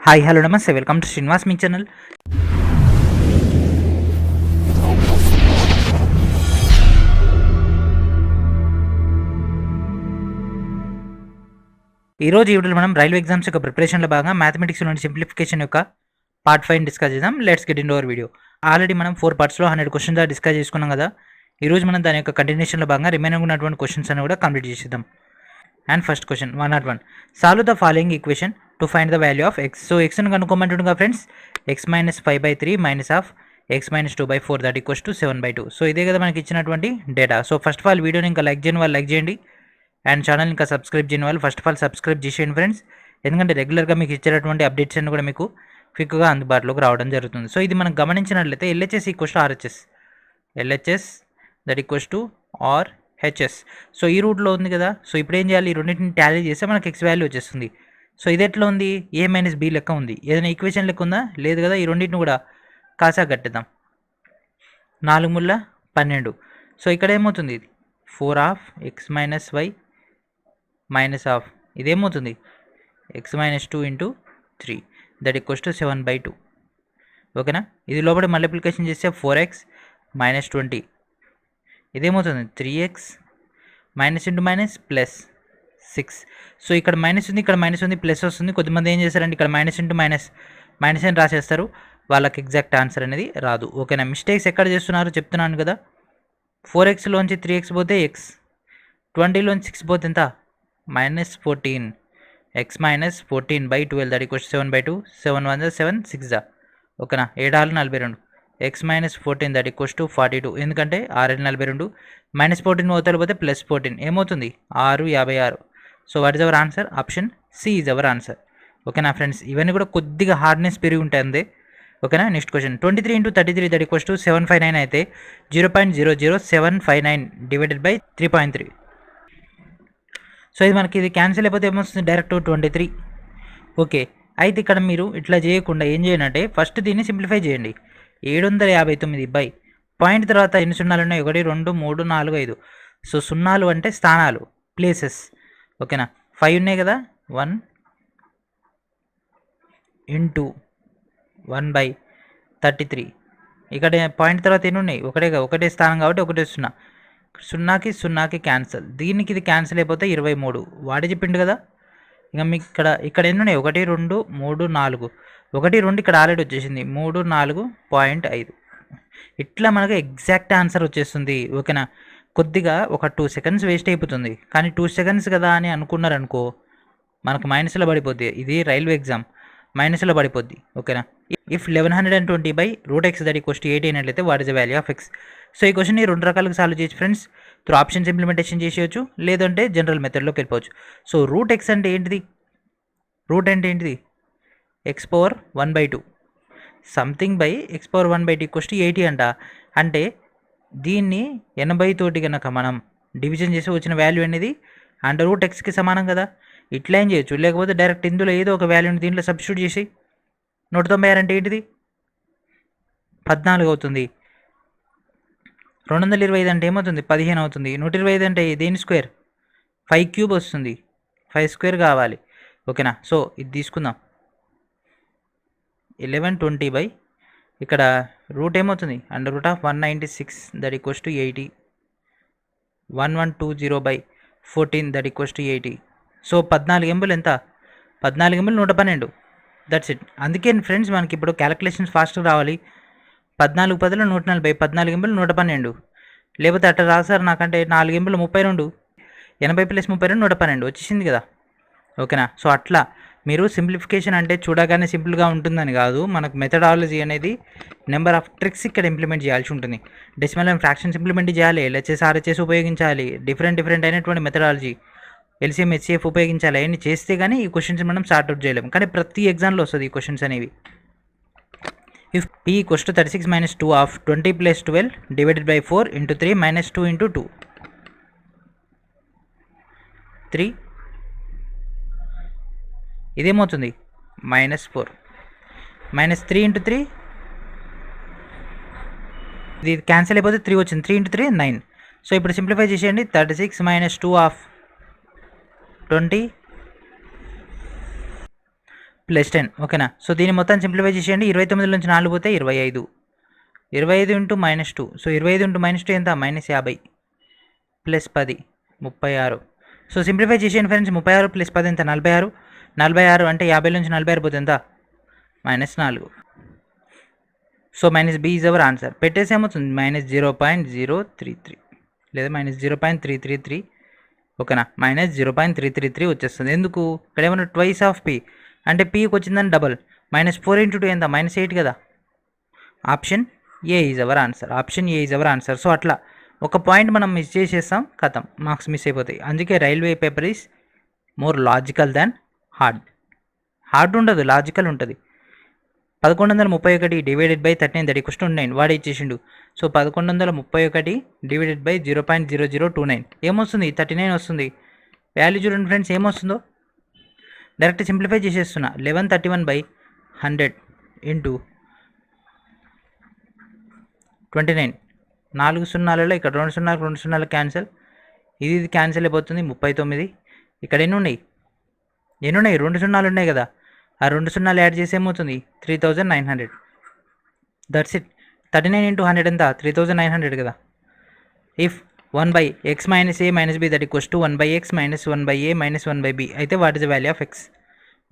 Hi hello నమస్తే welcome to Srinivas me channel. ఈరోజు ఈ వీడియోలో మనం రైల్వే ఎగ్జామ్స్ యొక్క ప్రిపరేషన్లో భాగంగా మ్యాథమెటిక్స్లోని సింప్లిఫికేషన్ యొక్క పార్ట్ 5 డిస్కస్ చేద్దాం. Let's get in our video. Already మనం 4 పార్ట్స్లో 100 క్వశ్చన్స్ డిస్కస్ చేసుకున్నాం కదా. ఈరోజు మనం దాని యొక్క కంటిన్యూషన్లో భాగంగా రిమైనింగ్ ఉన్నటువంటి క్వశ్చన్స్ అని కూడా కంప్లీట్ చేసేద్దాం. And first question 101, solve the following equation to find the value of x. So ఎక్స్ని కనుక్కోమంటుండగా friends, x minus 5/3 minus of x minus 2/4 that equals to 7/2. So ఇదే కదా మనకి ఇచ్చినటువంటి data. So first of all వీడియోని ఇంకా like చేయని వాళ్ళు లైక్ చేయండి, అండ్ ఛానల్ ఇంకా సబ్స్క్రైబ్ చేయని వాళ్ళు ఫస్ట్ ఆఫ్ ఆల్ సబ్స్క్రైబ్ చేసేయండి ఫ్రెండ్స్. ఎందుకంటే రెగ్యులర్గా మీకు ఇచ్చేటటువంటి అప్డేట్స్ అన్ని కూడా మీకు క్విక్గా అందుబాటులోకి రావడం జరుగుతుంది. సో ఇది మనం గమనించినట్లయితే LHS equals to RHS, LHS that equals to R HS. So ఈ రూట్లో ఉంది కదా. సో ఇప్పుడు ఏం చేయాలి, ఈ రెండింటిని టాలీ చేస్తే మనకి ఎక్స్ వాల్యూ వచ్చేస్తుంది. సో ఇది ఎట్లా ఉంది, ఏ మైనస్ బి లెక్క ఉంది. ఏదైనా ఈక్వేషన్ లెక్క ఉందా, లేదు కదా. ఈ రెండింటిని కూడా కాసా కట్టేద్దాం. 4 ముళ్ళ 12. సో ఇక్కడ ఏమవుతుంది, ఇది 4 of x minus y minus of ఇదేమవుతుంది x minus 2 into 3 that equals to 7/2. ఓకేనా. ఇది లోపల మల్టిప్లికేషన్ చేస్తే 4x మైనస్ 20 ఇదేమవుతుంది 3x minus into minus plus 6. So ఇక్కడ మైనస్ ఉంది, ఇక్కడ మైనస్ ఉంది, ప్లస్ వస్తుంది. కొద్దిమంది ఏం చేస్తారంటే ఇక్కడ మైనస్ ఇంటూ మైనస్ మైనస్ అని రాసేస్తారు, వాళ్ళకి ఎగ్జాక్ట్ ఆన్సర్ అనేది రాదు. ఓకేనా. మిస్టేక్స్ ఎక్కడ చేస్తున్నారు చెప్తున్నాను కదా. 4xలోంచి 3x పోతే ఎక్స్, 20లోంచి 6 పోతే ఎంత -14, ఎక్స్ మైనస్ 14/12 దట్ ఈక్వల్స్ 7/2. 7 1 7 6. ఓకేనా. 7 42, X minus 14 that equals to 42. ఎందుకంటే 6 42 -14 అవతల పోతే +14 ఏమవుతుంది 6 56. So what is our answer, option C is our answer. ఓకేనా ఫ్రెండ్స్, ఇవన్నీ కూడా కొద్దిగా హార్డ్నెస్ పెరిగి ఉంటుంది. ఓకేనా. Next question 23 × 33 that equals to 759 అయితే 0.00759 డివైడెడ్ బై 3.3. సో ఇది మనకి ఇది క్యాన్సిల్ అయిపోతే ఏమొస్తుంది, డైరెక్ట్ 23. ఓకే. అయితే ఇక్కడ మీరు ఇట్లా చేయకుండా ఏం చేయండి అంటే ఫస్ట్ దీన్ని సింప్లిఫై చేయండి. 759 బై పాయింట్ తర్వాత ఎన్ని సున్నాలు ఉన్నాయి, 1 2 3 4 5. సో సున్నాలు అంటే స్థానాలు, ప్లేసెస్. ఓకేనా. 5 ఉన్నాయి కదా, 1 ఇంటూ 1/33. ఇక్కడ పాయింట్ తర్వాత ఎన్ని ఉన్నాయి, ఒకటే స్థానం కాబట్టి ఒకటే సున్నా. సున్నాకి క్యాన్సల్, దీనికి ఇది క్యాన్సిల్ అయిపోతే 23. వాడే చెప్పిండు కదా. ఇక మీకు ఇక్కడ ఎన్ని ఉన్నాయి, 1 2 3 4. 1 2 ఇక్కడ ఆల్రెడీ వచ్చేసింది, 3 4.5. ఇట్లా మనకు ఎగ్జాక్ట్ ఆన్సర్ వచ్చేస్తుంది. ఓకేనా. కొద్దిగా ఒక 2 సెకండ్స్ వేస్ట్ అయిపోతుంది, కానీ 2 సెకండ్స్ కదా అని అనుకున్నారనుకో మనకు మైనస్లో పడిపోద్ది. ఇది రైల్వే ఎగ్జామ్, మైనస్లో పడిపోద్ది. ఓకేనా. If 1120/√x that equals to 8 అయినట్లయితే what is the value of x. So ఈ క్వశ్చన్ 2 రకాలుగా సాల్వ్ చేయొచ్చు ఫ్రెండ్స్. త్రూ ఆప్షన్స్ ఇంప్లిమెంటేషన్ చేసేయచ్చు, లేదంటే జనరల్ మెథడ్లోకి వెళ్ళిపోవచ్చు. సో √x అంటే ఏంటిది, రూట్ అంటే ఏంటిది, x⁴1/2 something by x⁴1/2 equals to 80 అంట. అంటే దీన్ని 80 తోటి కనుక మనం డివిజన్ చేసి వచ్చిన వాల్యూ అనేది √xకి సమానం కదా. ఇట్లా ఏం చేయొచ్చు, లేకపోతే డైరెక్ట్ ఇందులో ఏదో ఒక వాల్యూని దీంట్లో సబ్స్టిట్యూట్ చేసి 196 అంటే ఏంటిది 14 అవుతుంది. 225 అంటే ఏమవుతుంది 15 అవుతుంది. 125 అంటే దేని స్క్వేర్ 5³ వస్తుంది, 5² కావాలి. ఓకేనా. సో ఇది తీసుకుందాం, 1120 ఇక్కడ రూట్ ఏమవుతుంది √196 that equals to 80. 1120/14 that equals to 80. So 14 ఎంబులు ఎంత, 14 ఎంబులు 112. That's it. అందుకే ఫ్రెండ్స్ మనకి ఇప్పుడు క్యాలిక్యులేషన్స్ ఫాస్ట్గా రావాలి. 14 10 140, 14 ఎంబులు 112. లేకపోతే అట్లా రాసారు నాకంటే 4 ఎంబులు 32, 80 + 32 112 వచ్చేసింది కదా. ఓకేనా. సో అట్లా మీరు సింప్లిఫికేషన్ అంటే చూడగానే సింపుల్గా ఉంటుందని కాదు, మనకు మెథడాలజీ అనేది నెంబర్ ఆఫ్ ట్రిక్స్ ఇక్కడ ఇంప్లిమెంట్ చేయాల్సి ఉంటుంది. డెసిమల్ అండ్ ఫ్రాక్షన్స్ ఇంప్లిమెంట్ చేయాలి, ఎల్హెచ్ఎస్ ఆర్హెచ్ఎస్ ఉపయోగించాలి, డిఫరెంట్ అయినటువంటి మెథడాలజీ, ఎల్సిఎం హెచ్సిఎఫ్ ఉపయోగించాలి. అవన్నీ చేస్తే కానీ ఈ క్వశ్చన్స్ మనం సార్ట్అవుట్ చేయలేము. కానీ ప్రతి ఎగ్జామ్లో వస్తుంది ఈ క్వశ్చన్స్ అనేవి. If p = 36 - 2 of 20 + 12 divided by 4 × 3 - 2 × 2 3 ఇదేమవుతుంది -4 -3 × 3 ఇది క్యాన్సిల్ అయిపోతే 3 వచ్చింది, 3 × 3 9. సో ఇప్పుడు సింప్లిఫై చేసేయండి. 36 - 2 ఆఫ్ 20 ప్లస్ 10 ఓకేనా. సో దీన్ని మొత్తం సింప్లిఫై చేసేయండి. 29 నుంచి 4 పోతే 25. 25 ఇంటూ -2. సో 25 ఇంటూ -2 ఎంత? -50 ప్లస్ 10 36. సో సింప్లిఫై చేసేయండి ఫ్రెండ్స్. 36 ప్లస్ 10 ఎంత? 46. 46 అంటే 50 నుంచి 46 పోతే ఎంత? -4. So -b is our answer. పెట్టేసి ఏమవుతుంది? -0.033 లేదా -0.333 ఓకేనా. -0.333 వచ్చేస్తుంది. ఎందుకు? ఇక్కడ ఏమన్నా ట్వైస్ ఆఫ్ p అంటే pకి వచ్చిందని డబల్. -4 ఇంటూ 2 ఎంత? -8 కదా. Option A is our answer. Option A is our answer. So అట్లా ఒక పాయింట్ మనం మిస్ చేసేస్తాం, కథం, మార్క్స్ మిస్ అయిపోతాయి. అందుకే railway paper is more logical than hard. Hard ఉండదు, లాజికల్ ఉంటుంది. 1131 divided by 13 that equals to 9 వాడు ఇచ్చేసిండు. సో 1131 డివైడెడ్ బై 0.0029 ఏమొస్తుంది? 39 వస్తుంది. వాల్యూ చూడండి ఫ్రెండ్స్ ఏమొస్తుందో. డైరెక్ట్ సింప్లిఫై చేసేస్తున్నా. 1131/100 ఇంటూ 29. 4 సున్నాలలో ఇక్కడ 2 సున్నాలు 2 సున్నాలు క్యాన్సిల్. ఇది క్యాన్సిల్ అయిపోతుంది. 39. ఇక్కడ ఎన్ని ఉన్నాయి? 2 సున్నాలు ఉన్నాయి కదా. ఆ 2 సున్నాలు యాడ్ చేసి ఏమవుతుంది? 3900. That's it. 39 ఇంటూ 100 ఎంత? 3900 కదా. If 1/x minus a minus b that equals to 1/x minus 1/a minus 1/b అయితే what is the value of x?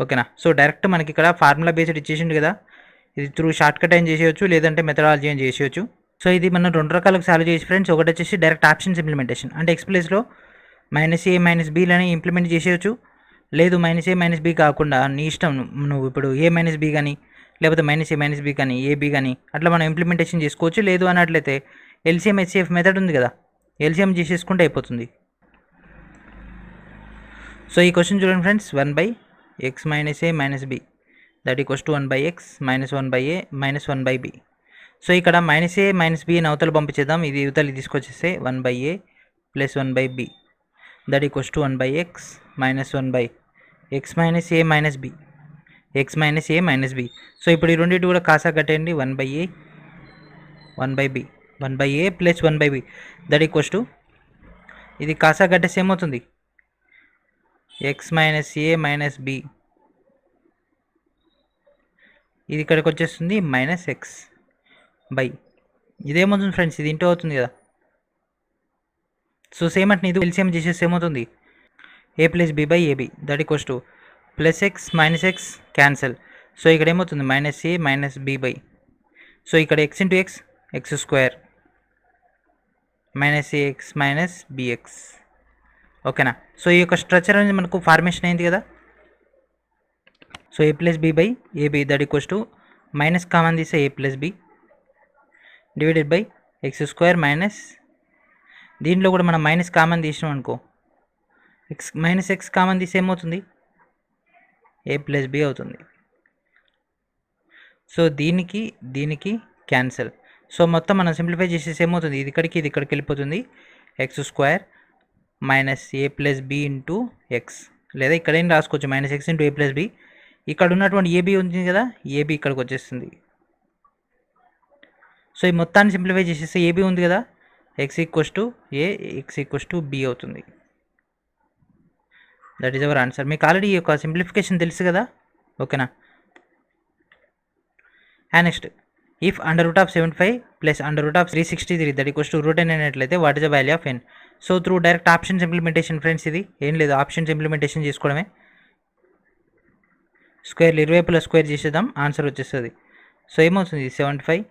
ఓకేనా. సో డైరెక్ట్ మనకి ఇక్కడ ఫార్ములా బేస్డ్ ఇచ్చేసిండు కదా. ఇది త్రూ షార్ట్ కట్ అయిన చేసేయచ్చు, లేదంటే మెథడాలజీ అని చేసేయచ్చు. సో ఇది మనం 2 రకాలకు సాల్వ్ చేసి ఫ్రెండ్స్. ఒకటి వచ్చేసి డైరెక్ట్ ఆప్షన్స్ ఇంప్లిమెంటేషన్, అంటే x ప్లేస్లో -a - bలని ఇంప్లిమెంట్ చేసేయచ్చు. లేదు -a - b కాకుండా నీ ఇష్టం, నువ్వు ఇప్పుడు a - b కానీ లేకపోతే -a - b కానీ ab కానీ అట్లా మనం ఇంప్లిమెంటేషన్ చేసుకోవచ్చు. లేదు అన్నట్లయితే LCM HCF మెథడ్ ఉంది కదా, LCM చేసేసుకుంటే అయిపోతుంది. సో ఈ క్వశ్చన్ చూడండి friends. 1/x - a - b that equals to 1/x - 1/a - 1/b. So ఇక్కడ -a - b అని అవతల పంపించేద్దాం. ఇది ఇవతలకి తీసుకొచ్చేస్తే 1/a + 1/b that equals to 1/x - 1/x - a - b x - a - b. So ఇప్పుడు ఈ రెండింటి కూడా Kasa కట్టేయండి. 1/a 1/b 1/a + 1/b that equals to, ఇది కాసా కట్టేసి ఏమవుతుంది? x - a - b. ఇది ఇక్కడికి వచ్చేస్తుంది -x బై ఇదేమవుతుంది ఫ్రెండ్స్? ఇది ఇంటూ అవుతుంది కదా. సో సేమ్ అంటే ఇది ఎల్సిఎం చేసేసి ఏమవుతుంది? a + b / ab that equals to +x - x cancel. So ఇక్కడ ఏమవుతుంది? -a - b బై, సో ఇక్కడ x into x x² -ax - bx ఓకేనా. సో ఈ యొక్క స్ట్రక్చర్ అనేది మనకు ఫార్మేషన్ అయింది కదా. So a + b / ab that equals to minus common తీస్తే a + b divided by x² minus, దీంట్లో కూడా మనం మైనస్ కామన్ తీసినాం అనుకో, x కామన్ తీస్తే ఏమవుతుంది? a + b అవుతుంది. సో దీనికి క్యాన్సల్. సో మొత్తం మనం సింప్లిఫై చేసేసి ఏమవుతుంది? ఇది ఇక్కడికి వెళ్ళిపోతుంది. x² minus a + b into x, లేదా ఇక్కడ ఏం రాసుకోవచ్చు -x ఇంటూ a + b. ఇక్కడ ఉన్నటువంటి ab ఉంది కదా, ab ఇక్కడికి వచ్చేస్తుంది. సో ఈ మొత్తాన్ని సింప్లిఫై చేసేస్తే ab ఉంది కదా, x = a x = b అవుతుంది. That is our answer. మీకు ఆల్రెడీ ఈ యొక్క సింప్లిఫికేషన్ తెలుసు కదా, ఓకేనా. And next, if √75 + √363 that equals to √n అయినట్లయితే what is the value of n? So through direct options implementation friends. ఇది ఏం లేదు, ఆప్షన్స్ ఇంప్లిమెంటేషన్ చేసుకోవడమే. స్క్వేర్లు ఇరువైపులా స్క్వేర్ చేసేద్దాం, ఆన్సర్ వచ్చేస్తుంది. సో ఏమవుతుంది? 75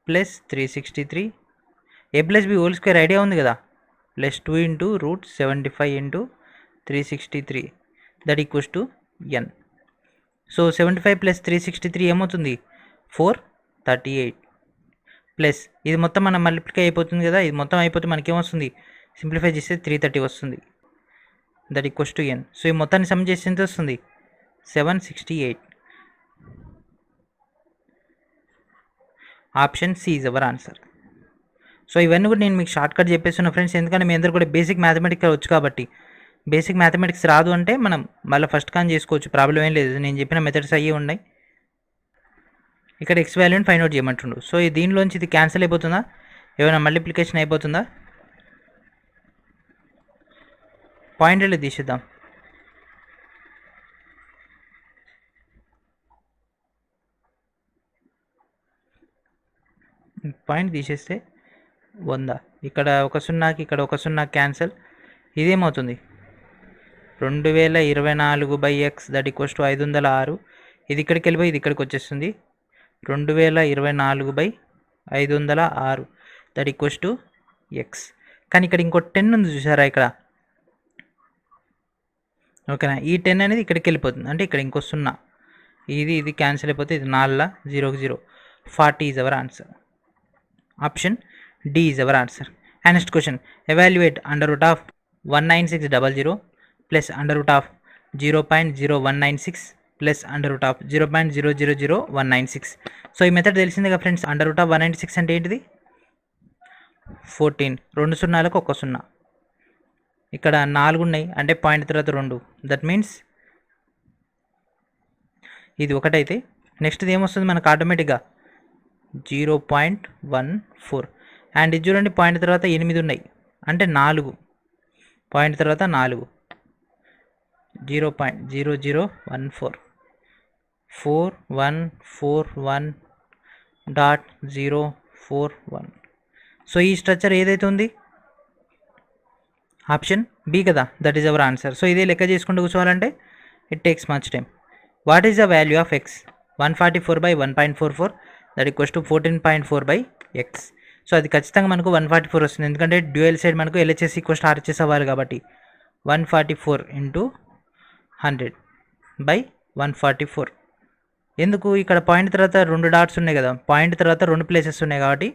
+ 363 a + b whole square idea ఉంది కదా, +2 into √75 into 363 that equals to n. So 75 + 363 ఏమవుతుంది? 438 ప్లస్ ఇది మొత్తం మనం మల్టిప్లికై అయిపోతుంది కదా, ఇది మొత్తం అయిపోతే మనకేమొస్తుంది? సింప్లిఫై చేస్తే 330 వస్తుంది. That equals to n. So ఈ మొత్తాన్ని సమ్ చేస్తే ఎంత వస్తుంది? 768. Option C is our answer. So ఇవన్నీ కూడా నేను మీకు షార్ట్ కట్ చెప్పేస్తున్నా ఫ్రెండ్స్, ఎందుకంటే మీ అందరూ కూడా బేసిక్ మ్యాథమెటిక్స్ వచ్చు కాబట్టి. బేసిక్ మ్యాథమెటిక్స్ రాదు అంటే మనం మళ్ళీ ఫస్ట్ కాన్ చేసుకోవచ్చు, ప్రాబ్లం ఏం లేదు. నేను చెప్పిన మెథడ్స్ అయ్యే ఉన్నాయి. ఇక్కడ x వాల్యూని ఫైండ్ అవుట్ చేయమంటుండు. సో దీనిలోంచి ఇది క్యాన్సిల్ అయిపోతుందా? ఏమైనా మల్టిప్లికేషన్ అయిపోతుందా? పాయింట్ తీసేద్దాం. పాయింట్ తీసేస్తే 100, ఇక్కడ ఒక సున్నాకి ఇక్కడ ఒక సున్నా క్యాన్సల్. ఇదేమవుతుంది 2024/x దట్ ఈక్వల్స్ టు 506. ఇది ఇక్కడికి వెళ్ళిపోయి ఇది ఇక్కడికి వచ్చేస్తుంది. 2024/506 దట్ ఈక్వల్స్ టు ఎక్స్. కానీ ఇక్కడ ఇంకో 10 ఉంది చూసారా ఇక్కడ, ఓకేనా. ఈ 10 అనేది ఇక్కడికి వెళ్ళిపోతుంది, అంటే ఇక్కడ ఇంకో 0, ఇది క్యాన్సిల్ అయిపోతే ఇది 4 0 0. 40 is our answer. Option D is our answer. And next question, evaluate under root of 19600 plus under root of 0.0196 plus under root of 0.000196. So ఈ మెథడ్ తెలిసిందే కదా ఫ్రెండ్స్. అండర్ రూట్ ఆఫ్ 196 అంటే ఏంటిది 14, 2 సున్నాలకు 1 సున్నా. ఇక్కడ 4 ఉన్నాయి అంటే పాయింట్ తర్వాత 2, దట్ మీన్స్ ఇది ఒకటైతే నెక్స్ట్ ఇది ఏమొస్తుంది మనకు ఆటోమేటిక్గా 0.14. అండ్ ఇది చూడండి పాయింట్ తర్వాత 8 ఉన్నాయి అంటే 4, పాయింట్ తర్వాత 4, 0.0014, 4141.041. సో ఈ స్ట్రక్చర్ ఏదైతే ఉంది ఆప్షన్ బి కదా, that is our answer. So ఇదే లెక్క చేసుకుంటూ కూర్చోవాలంటే it takes much time. What is the value of x 144/1.44 that equals to 14.4/x. So అది ఖచ్చితంగా మనకు 144 వస్తుంది, ఎందుకంటే డ్యూయల్ సైడ్ మనకు LHS ఈక్వల్స్ RHS అవ్వాలి కాబట్టి 144 × 100/144. ఎందుకు ఇక్కడ పాయింట్ తర్వాత 2 డాట్స్ ఉన్నాయి కదా, పాయింట్ తర్వాత 2 ప్లేసెస్ ఉన్నాయి కాబట్టి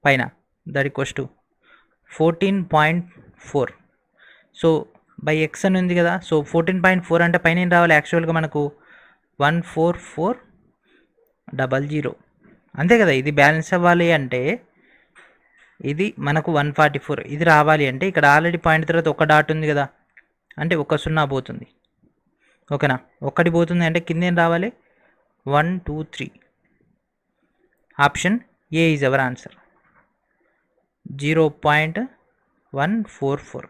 పైన that equals to 14.4. So by X అని ఉంది కదా, సో 14.4 అంటే పైన ఏం రావాలి యాక్చువల్గా మనకు 14400, అంతే కదా. ఇది బ్యాలెన్స్ అవ్వాలి అంటే ఇది మనకు 144 ఇది రావాలి అంటే ఇక్కడ ఆల్రెడీ పాయింట్ తర్వాత ఒక డాట్ ఉంది కదా, అంటే 1 సున్నా పోతుంది, ఓకేనా. 1 పోతుంది అంటే కింద ఏం రావాలి 1 2 3. Option A is our answer. 0.144.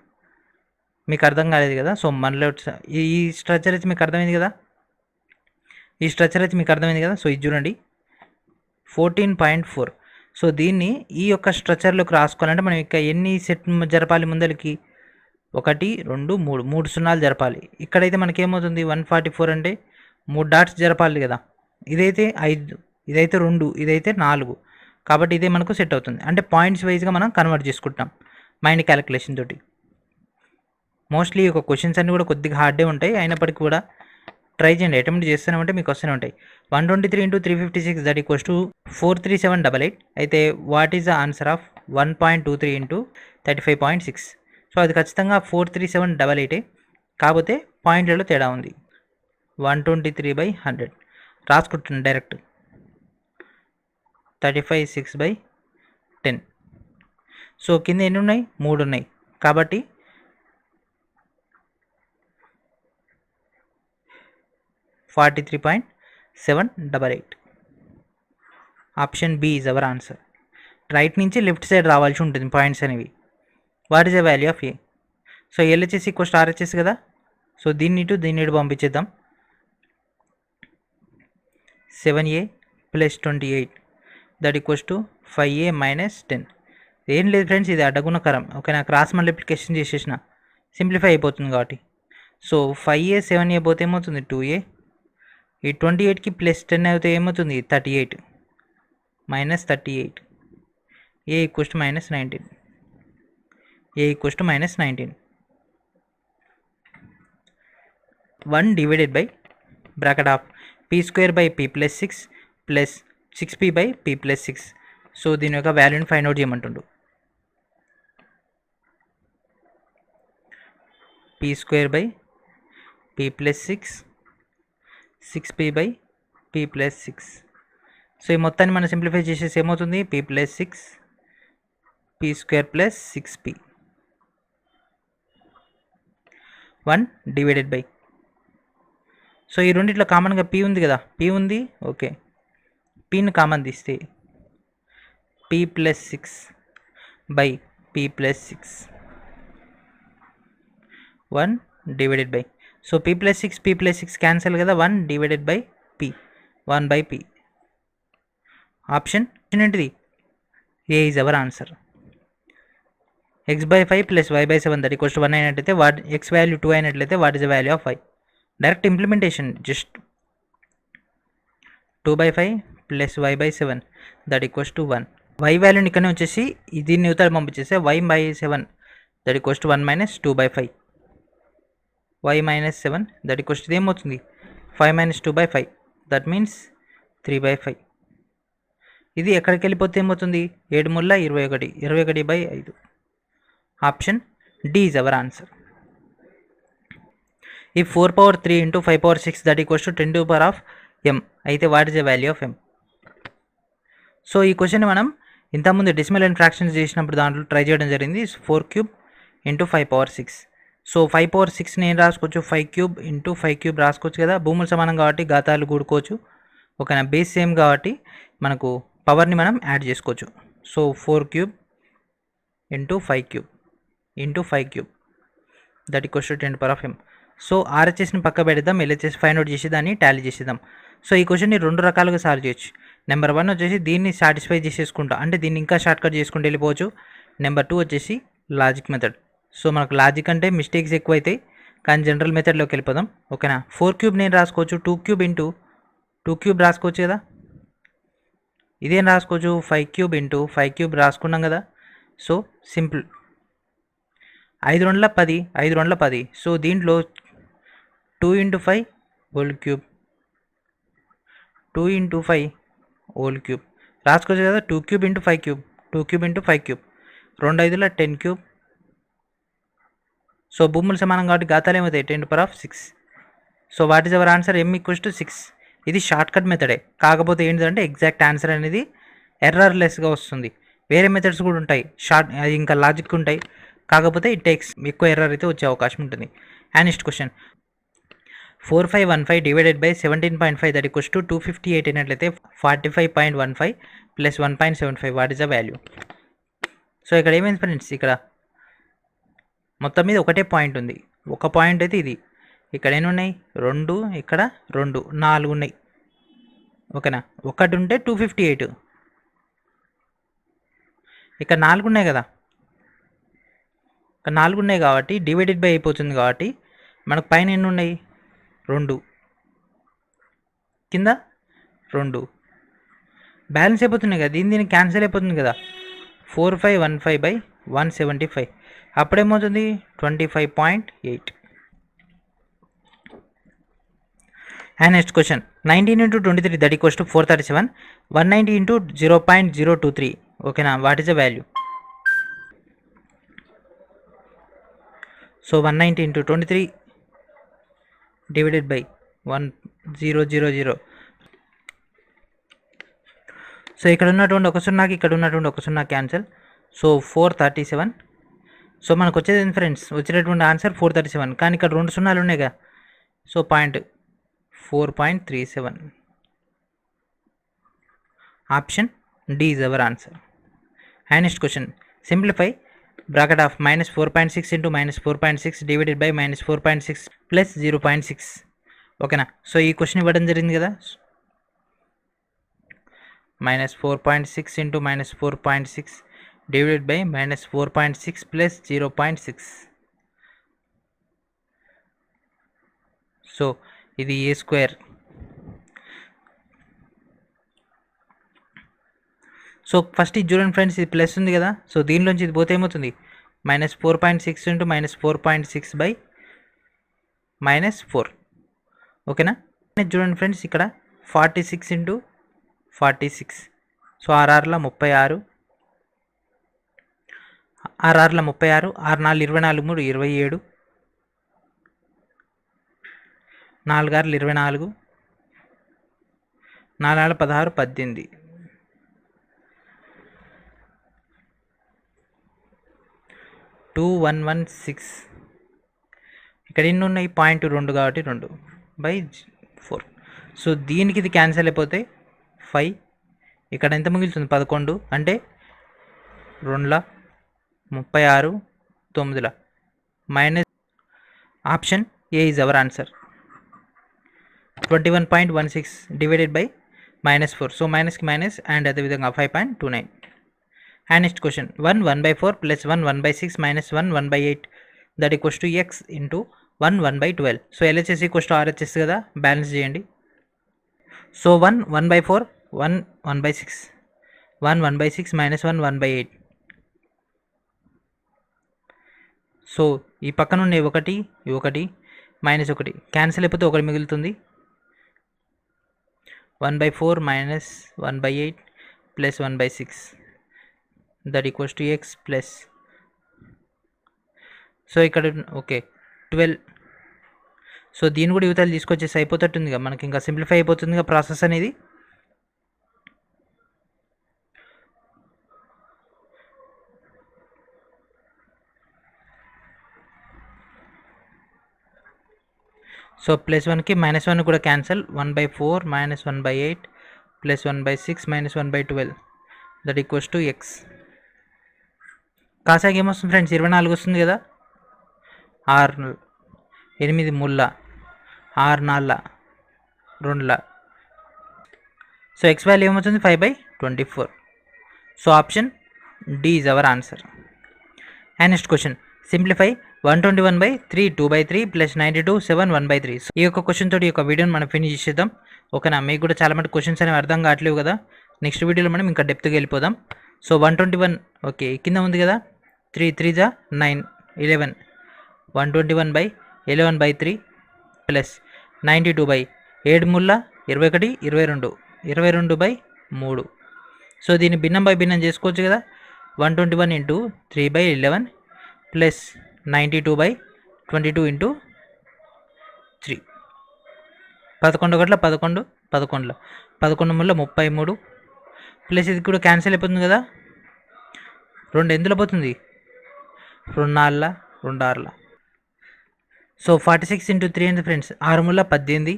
మీకు అర్థం కాలేదు కదా, సో మనలో ఈ స్ట్రక్చర్ అయితే మీకు అర్థమైంది కదా, సో ఇది చూడండి 14.4. సో దీన్ని ఈ యొక్క స్ట్రక్చర్లోకి రాసుకోవాలంటే మనం ఇక్కడ ఎన్ని సెట్ జరపాలి ముందరికి 1 2 3 సున్నాలు జరపాలి. ఇక్కడైతే మనకేమవుతుంది 144 అంటే 3 డాట్స్ జరపాలి కదా, ఇదైతే 5, ఇదైతే 2, ఇదైతే 4, కాబట్టి ఇదే మనకు సెట్ అవుతుంది. అంటే పాయింట్స్ వైజ్గా మనం కన్వర్ట్ చేసుకుంటాం మైండ్ క్యాలిక్యులేషన్ తోటి. మోస్ట్లీ ఒక క్వశ్చన్స్ అన్నీ కూడా కొద్దిగా హార్డే ఉంటాయి, అయినప్పటికీ కూడా ట్రై చేయండి, అటెంప్ట్ చేస్తూనే ఉంటే మీకు వస్తూనే ఉంటాయి. 123 × 356 దట్ ఈక్వల్స్ టు 43788. అయితే what is the answer of 1.23 × 35.6. So అది ఖచ్చితంగా 43788, కాకపోతే పాయింట్లలో తేడా ఉంది. 123/100 రాసుకుంటున్నాను డైరెక్ట్, 35/6/10. సో కింద ఎన్ని ఉన్నాయి 3 ఉన్నాయి కాబట్టి 43.788. Option B is our answer. Right నుంచి లెఫ్ట్ సైడ్ రావాల్సి ఉంటుంది పాయింట్స్ అనేవి. What is the value of A? So LHS equals RHS కదా, సో దీన్ని పంపించేద్దాం. 7a + 28 that equals to 5a - 10. ఏం లేదు ఫ్రెండ్స్, ఇది అడ్డగుణకరం, ఓకేనా. క్రాస్ మల్టిప్లికేషన్ చేసేసిన సింప్లిఫై అయిపోతుంది కాబట్టి. సో 5a 7a పోతే ఏమవుతుంది 2a, ఈ 28కి +10 అయితే ఏమవుతుంది 38 - 38. a equals to -19. a equals to -19. 1 divided by bracket of p² p + 6 plus 6p/p + 6. So దీని యొక్క వాల్యూని ఫైండ్ అవుట్ చేయమంటుండు. p² p + 6 6p/p + 6. సో ఈ మొత్తాన్ని మనం సింప్లిఫై చేసేసి ఏమవుతుంది p + 6 p² + 6p. 1 divided by, so ఈ రెండిట్లో కామన్గా p ఉంది కదా, p ఉంది, ఓకే. pని కామన్ తీస్తే p + 6/p + 6. 1 divided by, so p + 6 p + 6 cancel కదా, 1 divided by p, 1/p. Option ఏంటిది A is our answer. x/5 plus y/7 that equals to 1 అయినట్లయితే వాట్ x వాల్యూ 2 అయినట్లయితే what is the value of y. Direct implementation, just 2/5 plus y/7 that equals to 1. y వాల్యూని ఇక్కడనే వచ్చేసి దీన్ని యువతల పంపించేస్తే y/7 that equals to 1 minus 2/5. y-7 that equals to ఏమవుతుంది 5 minus 2/5 that means 3/5. ఇది ఎక్కడికి వెళ్ళిపోతే ఏమవుతుంది 7 ముళ్ళ 21, 21/5. Option D is our answer. ఈ 4/3 into 5/6 that equals to 10 to the power of m అయితే what is the value of m. So ఈ question మనం ఇంతకుముందు డెసిమల్ అండ్ ఫ్రాక్షన్స్ చేసినప్పుడు దాంట్లో ట్రై చేయడం జరిగింది. 4³ ఇంటూ 5/6. సో 5/6ని ఏం రాసుకోవచ్చు 5³ ఇంటూ 5³ రాసుకోవచ్చు కదా. భూములు సమానం కాబట్టి ఘాతాలు కూడుకోవచ్చు. ఓకేనా, బేస్ సేమ్ కాబట్టి మనకు పవర్ని మనం యాడ్ చేసుకోవచ్చు. So 4³ into 5³ into 5³ that equals to 10 to the power of m. So RHSని పక్క పెడదాం, LHS ఫైండ్ అవుట్ చేసి దాన్ని టాలీ చేసేద్దాం. సో ఈ క్వశ్చన్ని 2 రకాలుగా సాల్వ్ చేయొచ్చు. నెంబర్ 1 వచ్చేసి దీన్ని సాటిస్ఫై చేసేసుకుంటా, అంటే దీన్ని ఇంకా షార్ట్కట్ చేసుకుంటూ వెళ్ళిపోవచ్చు. నెంబర్ 2 వచ్చేసి లాజిక్ మెథడ్. సో మనకు లాజిక్ అంటే మిస్టేక్స్ ఎక్కువ అవుతాయి, కానీ జనరల్ మెథడ్లోకి వెళ్ళిపోదాం. ఓకేనా, 4³ నేను రాసుకోవచ్చు 2³ ఇంటూ 2³ రాసుకోవచ్చు కదా. ఇదేం రాసుకోవచ్చు 5³ ఇంటూ 5³ రాసుకున్నాం కదా. So simple, 5 2 10, 5 2 10. సో దీంట్లో 2 into 5 whole cube, 2 into 5 whole cube రాసుకోవచ్చు కదా. 2³ ఇంటూ 5³ 2³ ఇంటూ 5³ 2 5 10³. సో భూములు సమానం కాబట్టి ఘాతాలు ఏమవుతాయి 10 to the power of 6. So what is our answer m equals to 6. ఇది షార్ట్కట్ మెథడే, కాకపోతే ఏంటంటే ఎగ్జాక్ట్ ఆన్సర్ అనేది ఎర్రర్లెస్గా వస్తుంది. వేరే మెథడ్స్ కూడా ఉంటాయి, అది ఇంకా లాజిక్ ఉంటాయి, కాకపోతే ఇట్ టేక్స్ ఎక్కువ ఎర్రర్ అయితే వచ్చే అవకాశం ఉంటుంది. And next question 4515 divided by 17.5 that equals to 258 అయినట్లయితే 45.15 plus 1.75 what is the value. So ఇక్కడ ఏమైంది ఫ్రెండ్స్, ఇక్కడ మొత్తం మీద ఒకటే పాయింట్ ఉంది. ఒక పాయింట్ అయితే ఇది, ఇక్కడ ఎన్ని ఉన్నాయి 2, ఇక్కడ 2, 4 ఉన్నాయి. ఓకేనా, ఒకటి ఉంటే 258, ఇక్కడ 4 ఉన్నాయి కదా. ఇక్కడ 4 ఉన్నాయి కాబట్టి డివైడెడ్ బై అయిపోతుంది కాబట్టి మనకు పైన ఎన్ని ఉన్నాయి 2, కింద 2, బ్యాలెన్స్ అయిపోతున్నాయి కదా. దీన్ని క్యాన్సిల్ అయిపోతుంది కదా. 4515/175 అప్పుడేమవుతుంది 25.8. And next question 19 into 23 that equals to 437. 190 into 0.023. ఓకేనా, what is the value. So 190 into 23 divided by 1000. So ఇక్కడ ఉన్నటువంటి ఒక సున్నాకి ఇక్కడ ఉన్నటువంటి ఒక సున్నా క్యాన్సిల్. సో 437. సో మనకు వచ్చేది ఏంటి ఫ్రెండ్స్, వచ్చేటటువంటి ఆన్సర్ 437, కానీ ఇక్కడ 2 సున్నాలు ఉన్నాయి కదా. So 4.37. Option D is our answer. And next question simplify bracket of -4.6 into -4.6 divided by -4.6 plus 0.6. ఓకేనా, సో ఈ క్వశ్చన్ ఇవ్వడం జరిగింది కదా. -4.6 into -4.6 divided by -4.6 plus 0.6. So ఇది a స్క్వేర్. సో ఫస్ట్ ఇది చూడండి ఫ్రెండ్స్, ఇది ప్లస్ ఉంది కదా. సో దీనిలోంచి ఇది పోతే ఏమవుతుంది -4.6 into -4.6 by -4. ఓకేనా, చూడండి ఫ్రెండ్స్ ఇక్కడ 46 into 46. సో 6 36, 6 36, 6 4 24, 3 27, 4 6 24, 4 16 18, 2116. ఇక్కడ ఎన్ని ఉన్నాయి 0.2 కాబట్టి 2/4. సో దీనికి ఇది క్యాన్సిల్ అయిపోతే 5. ఇక్కడ ఎంత మిగులుతుంది 11, అంటే 2 36 9 minus. Option A is our answer. 21.16 divided by -4. So మైనస్కి మైనస్ అండ్ అదేవిధంగా 5.29. And next question 1 1/4 plus 1 1/6 minus 1 1/8 that equals to x into 1 1/12. So LHS equals to RHS కదా, బ్యాలెన్స్ చేయండి. So 1 1/4 1 1/6 1 1/6 minus 1 1/8. సో ఈ పక్కన ఉండే ఒకటి మైనస్ ఒకటి cancel అయిపోతే ఒకటి మిగులుతుంది. 1/4 minus 1/8 plus 1/6 that equals to x plus. So ఇక్కడ ఓకే 12. సో దీన్ని కూడా యువతలు తీసుకొచ్చేసి అయిపోతుందిగా, మనకి ఇంకా సింప్లిఫై అయిపోతుందిగా ప్రాసెస్ అనేది. సో ప్లస్ 1కి మైనస్ 1 కూడా cancel. 1/4 minus 1/8 plus 1/6 minus 1/12 that equals to x. కాసాకి ఏమొస్తుంది ఫ్రెండ్స్, 24 వస్తుంది కదా. 6 8 ముళ్ళ 6 4 2. సో x వాల్యూ ఏమవుతుంది 5/24. So option D is our answer. And next question simplify 121/3 2/3 plus 92 7 1/3. So ఈ యొక్క క్వశ్చన్ తోటి ఈ యొక్క వీడియోని మనం ఫినిష్ చేద్దాం. ఓకేనా, మీకు కూడా చాలా మంది క్వశ్చన్స్ అనేవి అర్థం కావట్లేవు కదా. నెక్స్ట్ వీడియోలో మనం ఇంకా డెప్త్గా వెళ్ళిపోదాం. సో 121 ఓకే కింద ఉంది కదా, 3 3 9 11 121/11/3 ప్లస్ 92/7 ముళ్ళ 21 22 22/3. సో దీన్ని భిన్నం బై భిన్నం చేసుకోవచ్చు కదా. 121 ఇంటూ 3/11 ప్లస్ 92/22 ఇంటూ 3. 11 ఒకట్ల 11 11 11 ముళ్ళ 33 ప్లస్ ఇది కూడా క్యాన్సిల్ అయిపోతుంది కదా. 2 ఎందులో పోతుంది, 2 4 2 6. సో 46 ఇంటూ 3 ఎంత ఫ్రెండ్స్, 6 ముళ్ళ 18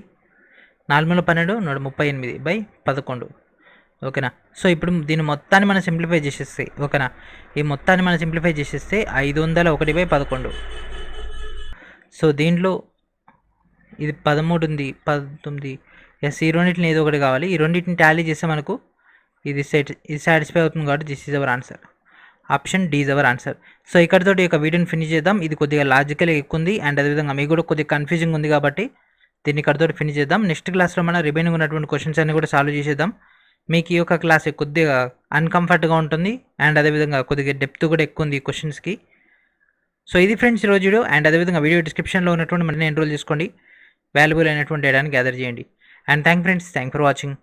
4 ముళ్ళ 12 138/11. ఓకేనా. సో ఇప్పుడు దీన్ని మొత్తాన్ని మనం సింప్లిఫై చేసేస్తే, ఓకేనా, ఈ మొత్తాన్ని మనం సింప్లిఫై చేసేస్తే 501/11. సో దీంట్లో ఇది 13 ఉంది 19. ఎస్, ఈ రెండింటిని ఏదో ఒకటి కావాలి. ఈ రెండింటిని టాలీ చేస్తే మనకు ఇది సాటిస్ఫై అవుతుంది కాబట్టి this is our answer. Option D is our answer. So ఇక్కడితోటి ఒక వీడియోని ఫినిష్ చేద్దాం. ఇది కొద్దిగా లాజికల్గా ఎక్కువ ఉంది అండ్ అదేవిధంగా మీకు కూడా కొద్దిగా కన్ఫ్యూజింగ్ ఉంది కాబట్టి దీన్ని ఇక్కడితోటి ఫినిష్ చేద్దాం. నెక్స్ట్ క్లాస్లో మనం రిమైనింగ్ ఉన్నటువంటి క్వశ్చన్స్ అన్ని కూడా సాల్వ్ చేసేద్దాం. మీకు ఈ యొక్క క్లాస్ కొద్దిగా అన్కంఫర్ట్గా ఉంటుంది అండ్ అదేవిధంగా కొద్దిగా డెప్త్ కూడా ఎక్కువ ఉంది ఈ క్వశ్చన్స్కి. సో ఇది ఫ్రెండ్స్ ఈరోజు వీడియో. అండ్ అదేవిధంగా వీడియో డిస్క్రిప్షన్లో ఉన్నటువంటి మనని ఎన్రోల్ చేసుకోండి, వాల్యుబుల్ అయినటువంటి డేటాని గ్యాదర్ చేయండి. And thank for watching.